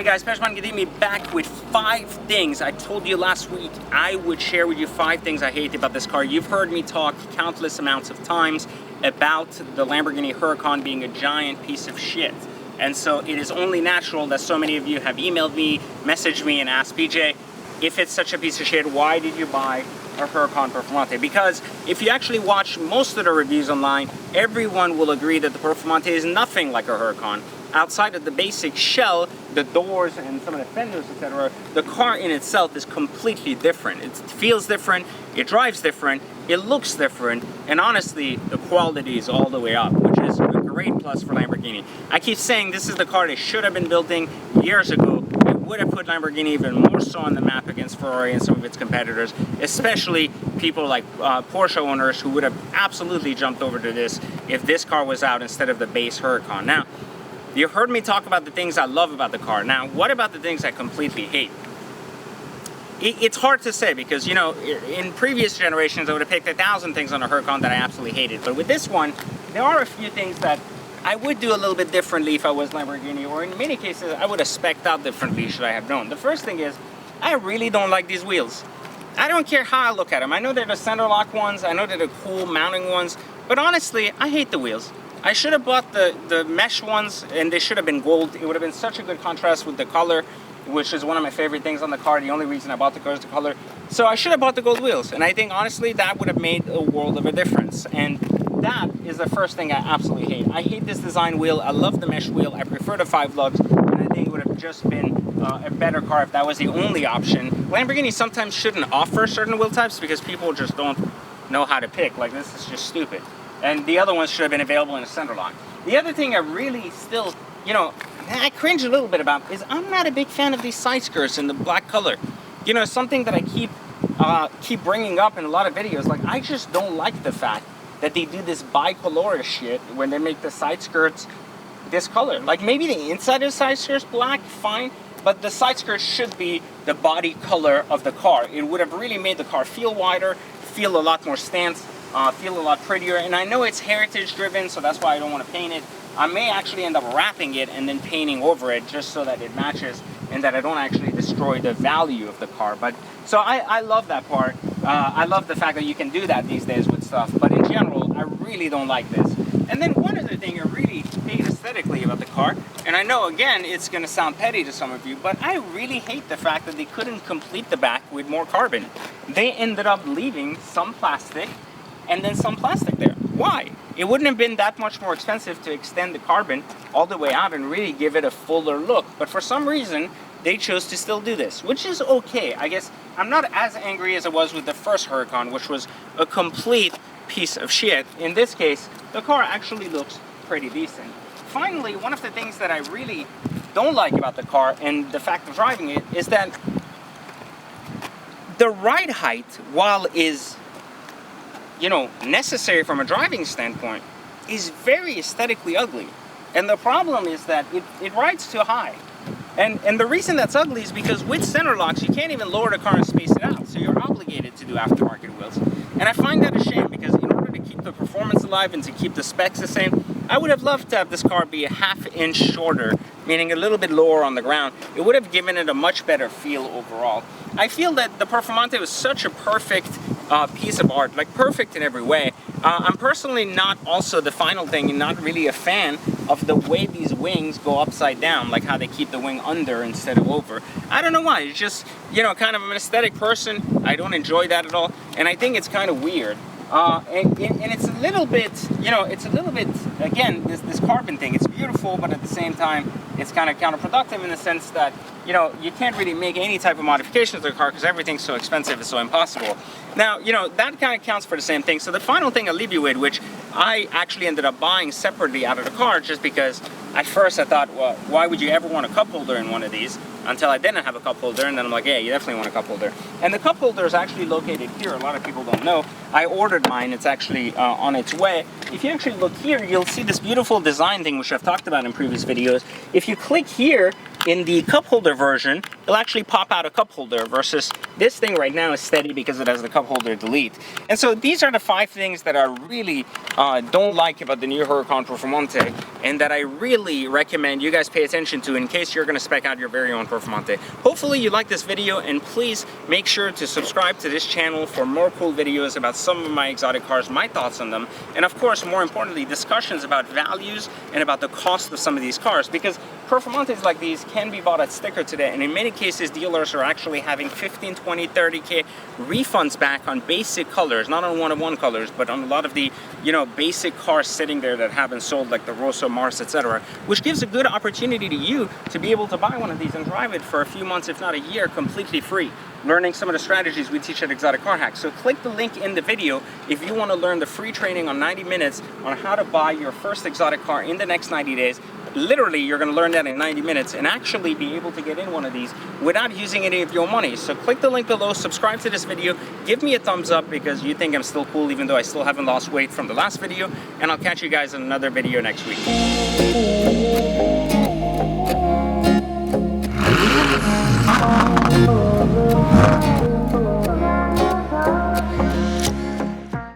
Hey guys, Performante back with 5 things. I told you last week I would share with you 5 things I hate about this car. You've heard me talk countless amounts of times about the Lamborghini Huracan being a giant piece of shit. And so it is only natural that so many of you have emailed me, messaged me, and asked, PJ, if it's such a piece of shit, why did you buy a Huracan Performante? Because if you actually watch most of the reviews online, everyone will agree that the Performante is nothing like a Huracan. Outside of the basic shell, the doors and some of the fenders, etc., the car in itself is completely different. It feels different, it drives different, it looks different, and honestly, the quality is all the way up, which is a great plus for Lamborghini. I keep saying this is the car they should have been building years ago. It would have put Lamborghini even more so on the map against Ferrari and some of its competitors, especially people like Porsche owners who would have absolutely jumped over to this if this car was out instead of the base Huracan. Now, you've heard me talk about the things I love about the car. Now, what about the things I completely hate? It's hard to say because, you know, in previous generations, I would have picked 1,000 things on a Huracan that I absolutely hated. But with this one, there are a few things that I would do a little bit differently if I was Lamborghini, or in many cases, I would have spec'd out differently should I have known. The first thing is, I really don't like these wheels. I don't care how I look at them. I know they're the center lock ones, I know they're the cool mounting ones, but honestly, I hate the wheels. I should have bought the mesh ones, and they should have been gold. It would have been such a good contrast with the color, which is one of my favorite things on the car. The only reason I bought the car is the color. So I should have bought the gold wheels, and I think honestly that would have made a world of a difference. And that is the first thing I absolutely hate. I hate this design wheel. I love the mesh wheel. I prefer the 5 lugs, and I think it would have just been a better car if that was the only option. Lamborghini sometimes shouldn't offer certain wheel types because people just don't know how to pick. Like, this is just stupid. And the other ones should have been available in a center lock. The other thing I really still, you know, I cringe a little bit about is I'm not a big fan of these side skirts in the black color. You know, something that I keep bringing up in a lot of videos. Like, I just don't like the fact that they do this bicolor shit when they make the side skirts this color. Like, maybe the inside of the side skirt's black, fine, but the side skirt should be the body color of the car. It would have really made the car feel wider, feel a lot more stance, feel a lot prettier. And I know it's heritage driven, so that's why I don't want to paint it. I may actually end up wrapping it and then painting over it just so that it matches and that I don't actually destroy the value of the car. But so I love that part. I love the fact that you can do that these days with stuff, but in general, I really don't like this. And then one other thing I really hate aesthetically about the car, and I know again it's going to sound petty to some of you, but I really hate the fact that they couldn't complete the back with more carbon. They ended up leaving some plastic and then some plastic there. Why? It wouldn't have been that much more expensive to extend the carbon all the way out and really give it a fuller look. But for some reason, they chose to still do this, which is okay. I guess I'm not as angry as I was with the first Huracan, which was a complete piece of shit. In this case, the car actually looks pretty decent. Finally, one of the things that I really don't like about the car and the fact of driving it is that the ride height, while is, you know, necessary from a driving standpoint, is very aesthetically ugly. And the problem is that it rides too high. And the reason that's ugly is because with center locks, you can't even lower the car and space it out. So you're obligated to do aftermarket wheels. And I find that a shame because in order to keep the performance alive and to keep the specs the same, I would have loved to have this car be a ½ inch shorter, meaning a little bit lower on the ground. It would have given it a much better feel overall. I feel that the Performante was such a perfect piece of art, like perfect in every way. I'm personally not also the final thing, not really a fan of the way these wings go upside down, like how they keep the wing under instead of over. I don't know why, it's just, you know, kind of an aesthetic person. I don't enjoy that at all, and I think it's kind of weird. And it's a little bit, you know, it's a little bit, again, this carbon thing, it's beautiful, but at the same time, it's kind of counterproductive in the sense that, you know, you can't really make any type of modifications to the car because everything's so expensive, it's so impossible. Now, you know, that kind of counts for the same thing. So the final thing I'll leave you with, which I actually ended up buying separately out of the car just because at first I thought, well, why would you ever want a cup holder in one of these? Until I didn't have a cup holder, and then I'm like, yeah, you definitely want a cup holder. And the cup holder is actually located here. A lot of people don't know. I ordered mine. It's actually on its way. If you actually look here, you'll see this beautiful design thing, which I've talked about in previous videos. If you click here in the cup holder version, it'll actually pop out a cup holder, versus this thing right now is steady because it has the cup holder delete. And so these are the 5 things that I really don't like about the new Huracan Performante, and that I really recommend you guys pay attention to in case you're going to spec out your very own Performante. Hopefully you like this video, and please make sure to subscribe to this channel for more cool videos about some of my exotic cars, my thoughts on them, and of course, more importantly, discussions about values and about the cost of some of these cars, because Performantes like these can be bought at sticker today, and in many cases dealers are actually having 15, 20, 30K refunds back on basic colors, not on one-of-one colors, but on a lot of the, you know, basic cars sitting there that haven't sold, like the Rosso, Mars, etc., which gives a good opportunity to you to be able to buy one of these and drive it for a few months, if not a year, completely free, learning some of the strategies we teach at Exotic Car Hack. So click the link in the video if you want to learn the free training on 90 minutes on how to buy your first exotic car in the next 90 days. Literally, you're going to learn that in 90 minutes and actually be able to get in one of these without using any of your money. So click the link below, subscribe to this video, give me a thumbs up because you think I'm still cool even though I still haven't lost weight from the last video, and I'll catch you guys in another video next week.